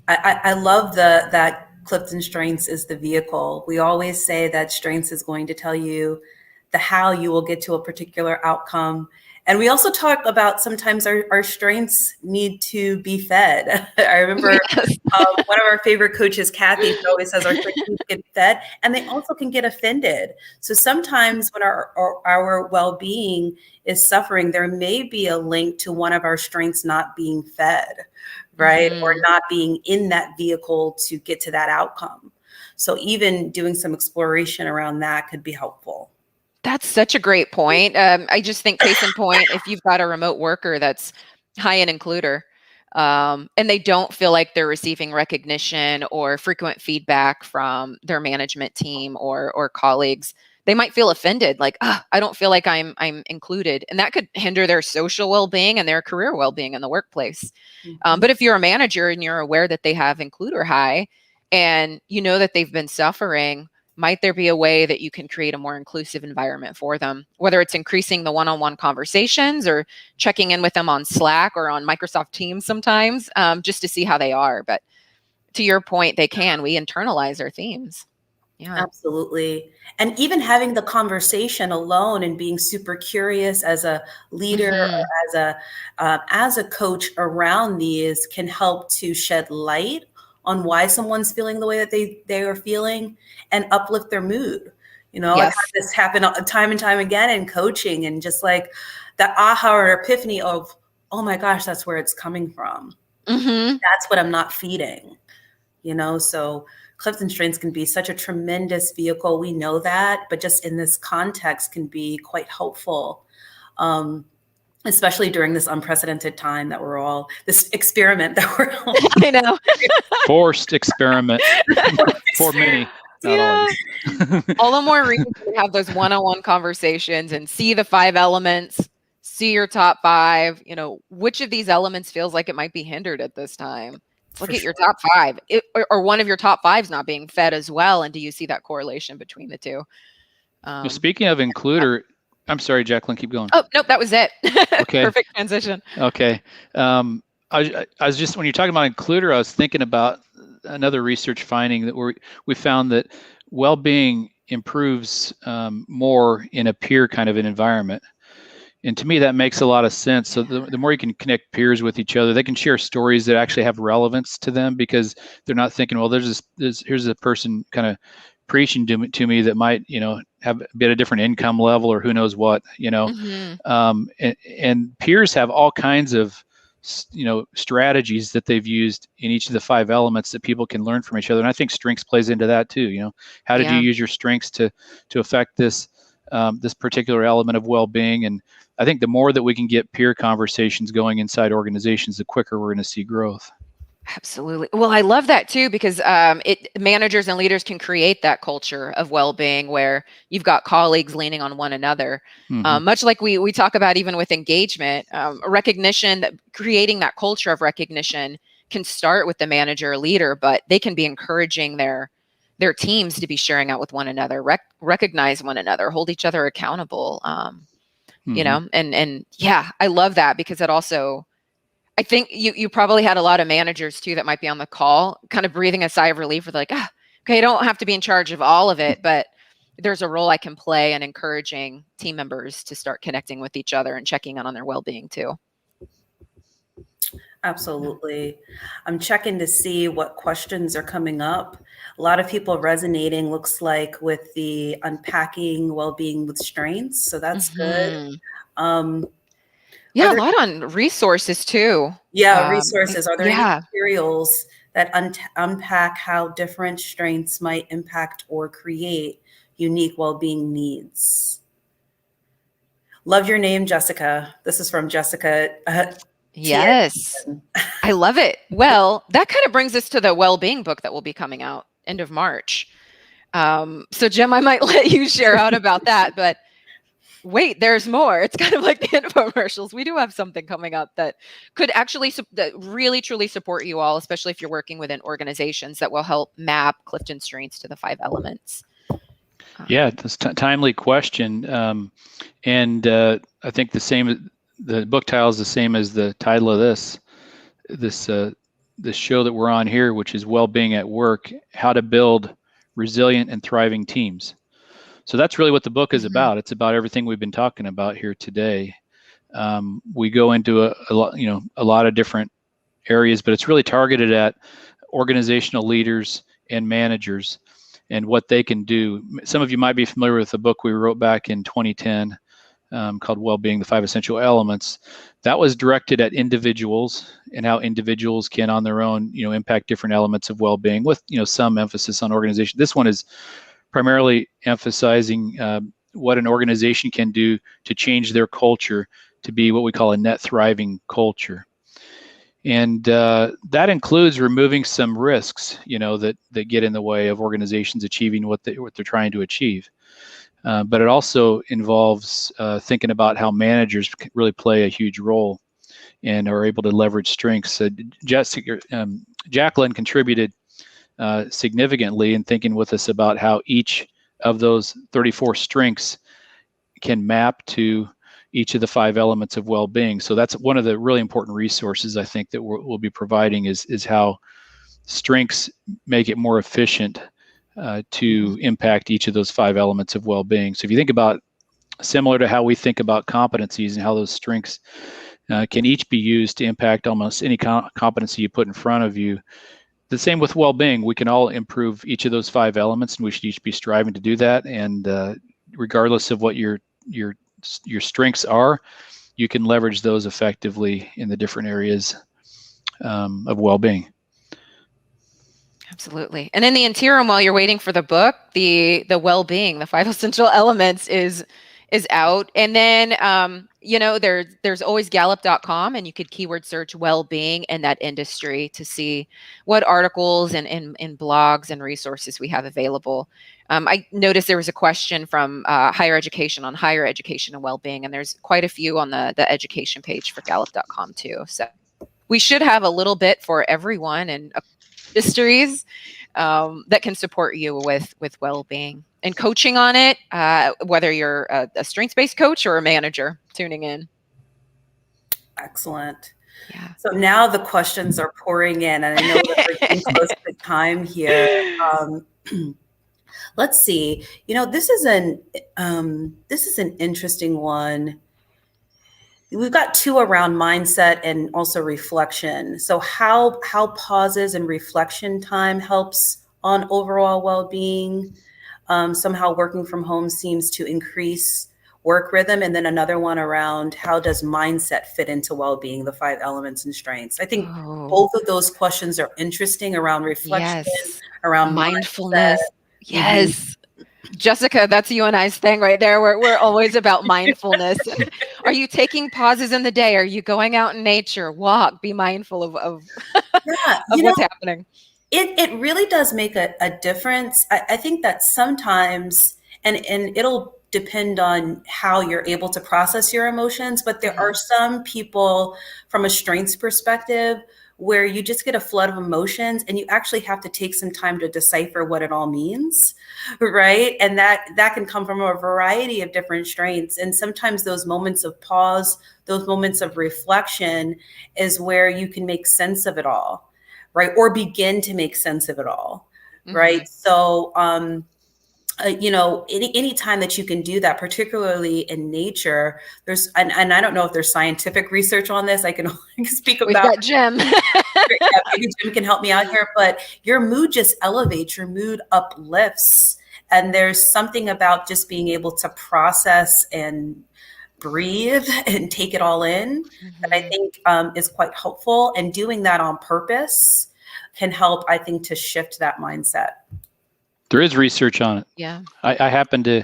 A: And I love that Clifton Strengths is the vehicle. We always say that Strengths is going to tell you the how you will get to a particular outcome. And we also talk about sometimes our strengths need to be fed. I remember one of our favorite coaches, Kathy, she always says our strengths need to get fed, and they also can get offended. So sometimes when our well-being is suffering, there may be a link to one of our strengths not being fed, right? Or not being in that vehicle to get to that outcome. So even doing some exploration around that could be helpful.
D: That's such a great point. I just think case in point, if you've got a remote worker that's high in includer, and they don't feel like they're receiving recognition or frequent feedback from their management team or colleagues, they might feel offended, like, I don't feel like I'm included. And that could hinder their social well-being and their career well-being in the workplace. But if you're a manager and you're aware that they have includer high and you know that they've been suffering, might there be a way that you can create a more inclusive environment for them, whether it's increasing the one-on-one conversations or checking in with them on Slack or on Microsoft Teams sometimes, just to see how they are. But to your point, we internalize our themes. Yeah,
A: absolutely. And even having the conversation alone and being super curious as a leader or as a coach around these can help to shed light on why someone's feeling the way that they are feeling and uplift their mood. I've had this happen time and time again in coaching, and just like that aha or epiphany of, oh my gosh, that's where it's coming from. That's what I'm not feeding, so Clifton Strengths can be such a tremendous vehicle. We know that, but just in this context can be quite helpful. Especially during this unprecedented time that this experiment that we're all
D: I know.
C: Forced experiment for many.
D: Yeah. All the more reason to have those one-on-one conversations and see the 5 elements, see your top 5, which of these elements feels like it might be hindered at this time. Look at your top 5 or one of your top 5's not being fed as well. And do you see that correlation between the two?
C: Speaking of includer, I'm sorry, Jacqueline, keep going.
D: Oh, nope, that was it.
C: Okay.
D: Perfect transition.
C: Okay. I was just, when you're talking about includer, I was thinking about another research finding that we found that well-being improves more in a peer kind of an environment. And to me, that makes a lot of sense. So the more you can connect peers with each other, they can share stories that actually have relevance to them, because they're not thinking, well, here's a person kind of preaching to me that might, have a bit of different income level or who knows what, and peers have all kinds of, strategies that they've used in each of the 5 elements that people can learn from each other. And I think strengths plays into that too. How did you use your strengths to affect this this particular element of well-being. And I think the more that we can get peer conversations going inside organizations, the quicker we're going to see growth.
D: Absolutely. Well, I love that too, because managers and leaders can create that culture of well-being where you've got colleagues leaning on one another. Much like we talk about even with engagement, recognition, that creating that culture of recognition can start with the manager or leader, but they can be encouraging their teams to be sharing out with one another, recognize one another, hold each other accountable. You know, and yeah, I love that, because it also, I think you probably had a lot of managers too that might be on the call kind of breathing a sigh of relief with like, okay, I don't have to be in charge of all of it, but there's a role I can play in encouraging team members to start connecting with each other and checking in on their well-being too.
A: Absolutely. I'm checking to see what questions are coming up. A lot of people resonating, looks like, with the unpacking well-being with strengths. So that's good.
D: Yeah, a lot on resources too.
A: Yeah, resources. Are there any
D: yeah.
A: materials that unpack how different strengths might impact or create unique well-being needs? Love your name, Jessica. This is from Jessica.
D: Yes, I love it. Well, that kind of brings us to the well-being book that will be coming out end of March. So Jim, I might let you share out about that, but wait, there's more. It's kind of like the infomercials. We do have something coming up that could actually that really truly support you all, especially if you're working within organizations, that will help map Clifton strengths to the 5 elements.
C: Yeah, that's a timely question. And I think the book title is the same as the title of this show that we're on here, which is Wellbeing at Work: How to Build Resilient and Thriving Teams. So that's really what the book is about. It's about everything we've been talking about here today. We go into a lot of different areas, but it's really targeted at organizational leaders and managers and what they can do. Some of you might be familiar with the book we wrote back in 2010 called Wellbeing: The 5 Essential Elements. That was directed at individuals and how individuals can on their own, impact different elements of well-being with, some emphasis on organization. This one is primarily emphasizing what an organization can do to change their culture to be what we call a net thriving culture. And that includes removing some risks, that get in the way of organizations achieving what they're trying to achieve. But it also involves thinking about how managers really play a huge role and are able to leverage strengths. Jacqueline contributed significantly in thinking with us about how each of those 34 strengths can map to each of the 5 elements of well-being. So that's one of the really important resources I think that we'll be providing is how strengths make it more efficient to impact each of those 5 elements of well-being. So if you think about, similar to how we think about competencies and how those strengths can each be used to impact almost any competency you put in front of you, the same with well-being. We can all improve each of those 5 elements, and we should each be striving to do that. And regardless of what your strengths are, you can leverage those effectively in the different areas of well-being.
D: Absolutely. And in the interim, while you're waiting for the book, the well-being, the 5 essential elements is out. And then, there's always Gallup.com, and you could keyword search well-being in that industry to see what articles and blogs and resources we have available. I noticed there was a question from higher education on higher education and well-being, and there's quite a few on the education page for Gallup.com too. So we should have a little bit for everyone and industries that can support you with well-being and coaching on it, whether you're a strengths-based coach or a manager tuning in.
A: Excellent.
D: Yeah.
A: So now the questions are pouring in, and I know that we're getting close to time here. Let's see. This is an interesting one. We've got 2 around mindset and also reflection. So how pauses and reflection time helps on overall well-being. Somehow working from home seems to increase work rhythm. And then another one around how does mindset fit into well-being, the 5 elements and strengths. I think both of those questions are interesting around reflection, around
D: mindfulness.
A: Mindset.
D: Yes. Jessica, that's you and I's thing right there. We're always about mindfulness. Are you taking pauses in the day? Are you going out in nature? Walk, be mindful of
A: Yeah,
D: of what's happening.
A: it really does make a difference. I think that sometimes, and it'll depend on how you're able to process your emotions, but there are some people from a strengths perspective where you just get a flood of emotions and you actually have to take some time to decipher what it all means, right? And that can come from a variety of different strengths. And sometimes those moments of pause, those moments of reflection is where you can make sense of it all, right? Or begin to make sense of it all, right? So, any time that you can do that, particularly in nature, and I don't know if there's scientific research on this. I can only speak
D: We've
A: about.
D: got Jim.
A: Yeah, maybe Jim can help me out here, but your mood just elevates, your mood uplifts, and there's something about just being able to process and breathe and take it all in that I think is quite helpful. And doing that on purpose can help, I think, to shift that mindset.
C: There is research on it.
D: Yeah.
C: I happened to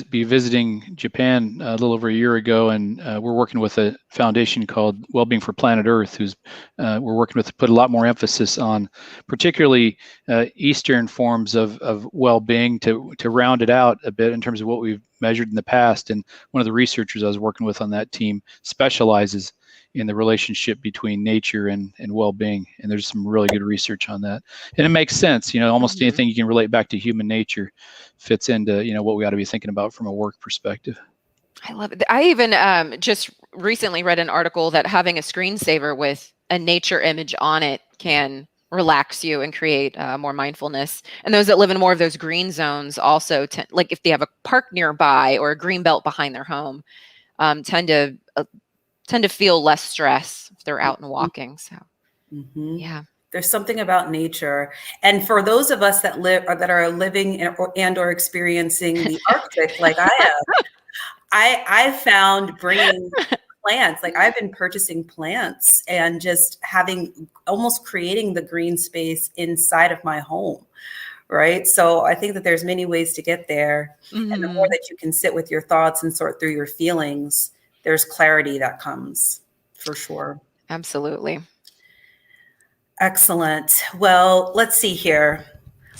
C: be visiting Japan a little over a year ago, and we're working with a foundation called Wellbeing for Planet Earth, who's we're working with to put a lot more emphasis on particularly Eastern forms of well-being to round it out a bit in terms of what we've measured in the past. And one of the researchers I was working with on that team specializes in the relationship between nature and well-being, and there's some really good research on that, and it makes sense. Almost anything you can relate back to human nature fits into what we ought to be thinking about from a work perspective.
D: I love it. I even just recently read an article that having a screensaver with a nature image on it can relax you and create more mindfulness. And those that live in more of those green zones also like if they have a park nearby or a green belt behind their home, tend to feel less stress if they're out and walking. So, yeah.
A: There's something about nature. And for those of us that live or that are living or experiencing the Arctic, like I am, I found bringing plants, like I've been purchasing plants and just almost creating the green space inside of my home. Right. So I think that there's many ways to get there. And the more that you can sit with your thoughts and sort through your feelings, there's clarity that comes for sure.
D: Absolutely.
A: Excellent. Well, let's see here.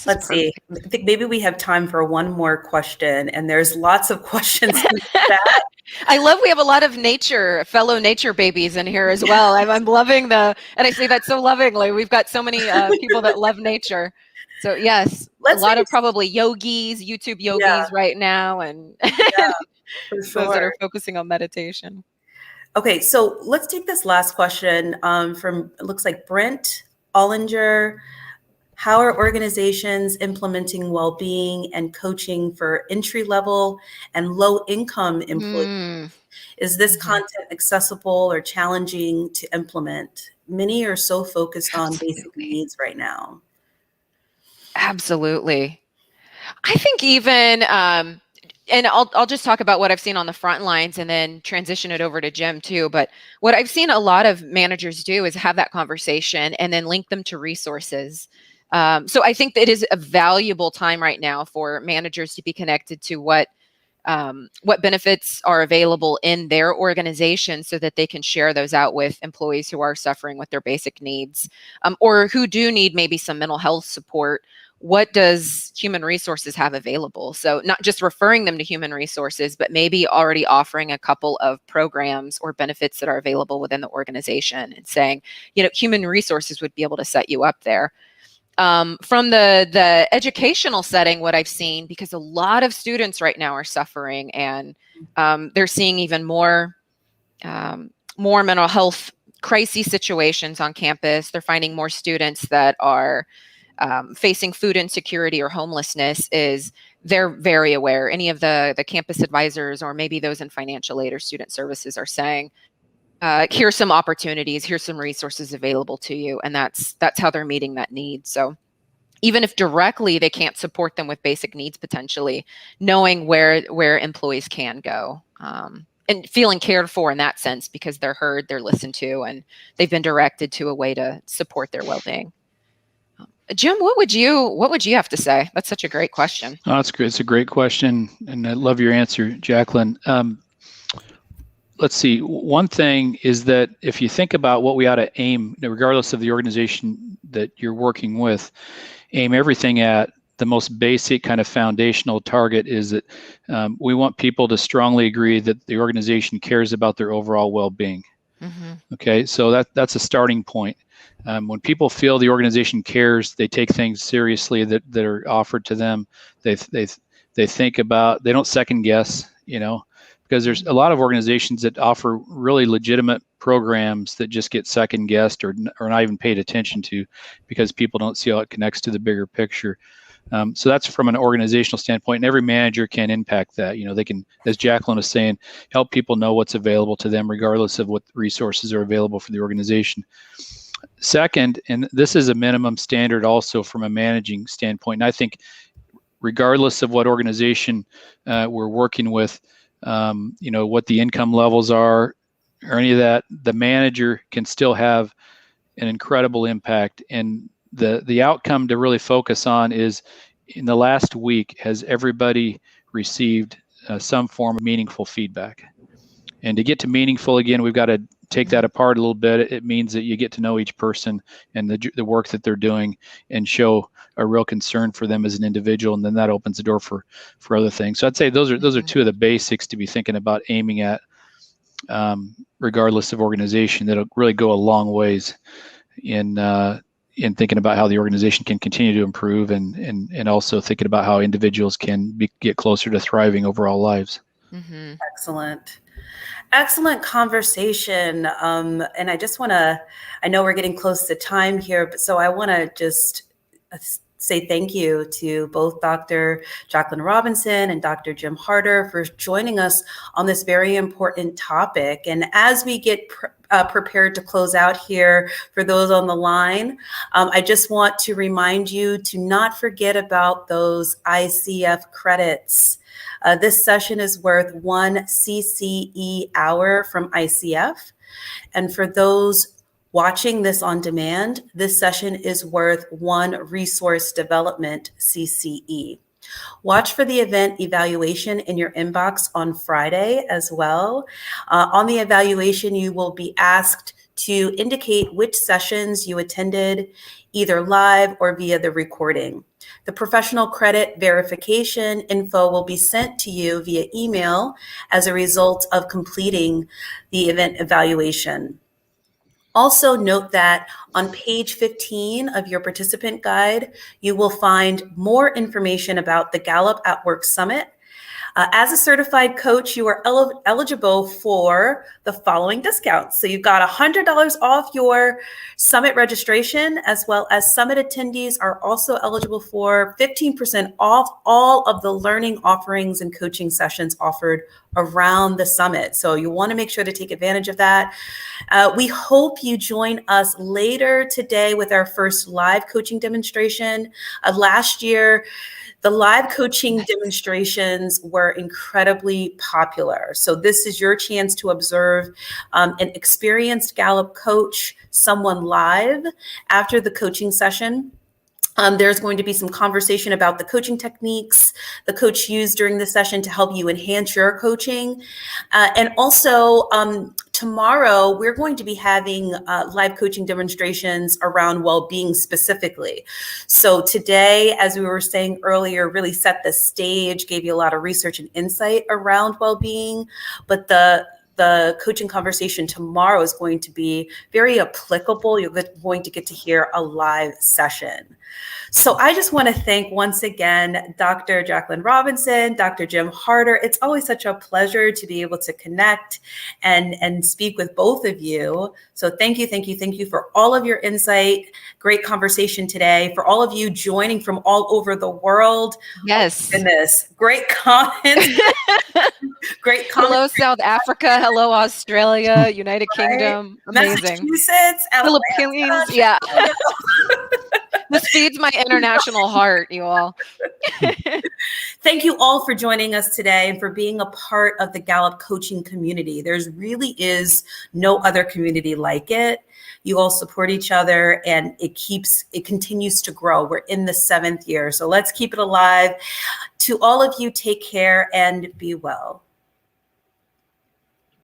A: Let's see. I think maybe we have time for one more question, and there's lots of questions in that.
D: I love we have a lot of fellow nature babies in here as well. I'm loving and I say that so lovingly. We've got so many people that love nature. So yes, a lot of probably yogis, YouTube yogis right now, and
A: for
D: those that are focusing on meditation.
A: Okay, so let's take this last question from, it looks like Brent Ollinger. How are organizations implementing well-being and coaching for entry-level and low-income employees? Is this content accessible or challenging to implement? Many are so focused on basic needs right now.
D: Absolutely. I think even, and I'll just talk about what I've seen on the front lines and then transition it over to Jim too. But what I've seen a lot of managers do is have that conversation and then link them to resources. So I think that it is a valuable time right now for managers to be connected to what benefits are available in their organization so that they can share those out with employees who are suffering with their basic needs, or who do need maybe some mental health support. What does human resources have available? So not just referring them to human resources, but maybe already offering a couple of programs or benefits that are available within the organization and saying, human resources would be able to set you up there. From the educational setting, what I've seen, because a lot of students right now are suffering and they're seeing even more mental health crisis situations on campus. They're finding more students that are facing food insecurity or homelessness. They're very aware. Any of the campus advisors or maybe those in financial aid or student services are saying, here's some opportunities, here's some resources available to you. And that's how they're meeting that need. So even if directly they can't support them with basic needs, potentially knowing where employees can go, and feeling cared for in that sense because they're heard, they're listened to, and they've been directed to a way to support their well-being. Jim, what would you have to say? That's such a great question.
C: Oh, that's great. It's a great question, and I love your answer, Jacqueline. Let's see. One thing is that if you think about what we ought to aim, regardless of the organization that you're working with, aim everything at the most basic kind of foundational target is that we want people to strongly agree that the organization cares about their overall well-being.
D: Mm-hmm.
C: Okay, so that's a starting point. When people feel the organization cares, they take things seriously that are offered to them. They think about, they don't second guess, because there's a lot of organizations that offer really legitimate programs that just get second guessed or not even paid attention to because people don't see how it connects to the bigger picture. So that's from an organizational standpoint, and every manager can impact that. They can, as Jacqueline was saying, help people know what's available to them regardless of what resources are available for the organization. Second, and this is a minimum standard also from a managing standpoint, and I think regardless of what organization we're working with, what the income levels are or any of that, the manager can still have an incredible impact. And the outcome to really focus on is, in the last week, has everybody received some form of meaningful feedback? And to get to meaningful, again, we've got to take that apart a little bit. It means that you get to know each person and the work that they're doing and show a real concern for them as an individual, and then that opens the door for other things. So I'd say those are two of the basics to be thinking about aiming at, regardless of organization. That'll really go a long ways in thinking about how the organization can continue to improve, and also thinking about how individuals can get closer to thriving overall lives.
D: Mm-hmm.
A: Excellent conversation. And I just want to, I know we're getting close to time here, but so I want to just say thank you to both Dr. Jacqueline Robinson and Dr. Jim Harder for joining us on this very important topic. And as we get prepared to close out here, for those on the line, I just want to remind you to not forget about those ICF credits. This session is worth 1 CCE hour from ICF. And for those watching this on demand, this session is worth 1 resource development CCE. Watch for the event evaluation in your inbox on Friday as well. On the evaluation, you will be asked to indicate which sessions you attended, either live or via the recording. The professional credit verification info will be sent to you via email as a result of completing the event evaluation. Also note that on page 15 of your participant guide, you will find more information about the Gallup at Work Summit. As a certified coach, you are eligible for the following discounts. So you've got $100 off your summit registration, as well as summit attendees are also eligible for 15% off all of the learning offerings and coaching sessions offered around the summit. So you want to make sure to take advantage of that. We hope you join us later today with our first live coaching demonstration. Last year, the live coaching demonstrations were incredibly popular. So this is your chance to observe an experienced Gallup coach, someone live after the coaching session. There's going to be some conversation about the coaching techniques the coach used during the session to help you enhance your coaching. And also tomorrow, we're going to be having live coaching demonstrations around well-being specifically. So today, as we were saying earlier, really set the stage, gave you a lot of research and insight around well-being, but the coaching conversation tomorrow is going to be very applicable. You're going to get to hear a live session. So I just want to thank once again, Dr. Jacqueline Robinson, Dr. Jim Harder. It's always such a pleasure to be able to connect and speak with both of you. So thank you for all of your insight. Great conversation today. For all of you joining from all over the world.
D: Yes.
A: Oh, goodness. Great comments. Great comments.
D: Hello, South Africa. Hello, Australia, United Kingdom. Amazing.
A: Massachusetts,
D: Philippines. Yeah. This feeds my international heart, you all.
A: Thank you all for joining us today and for being a part of the Gallup coaching community. There's really is no other community like it. You all support each other and it continues to grow. We're in the 7th year, so let's keep it alive. To all of you, take care and be well.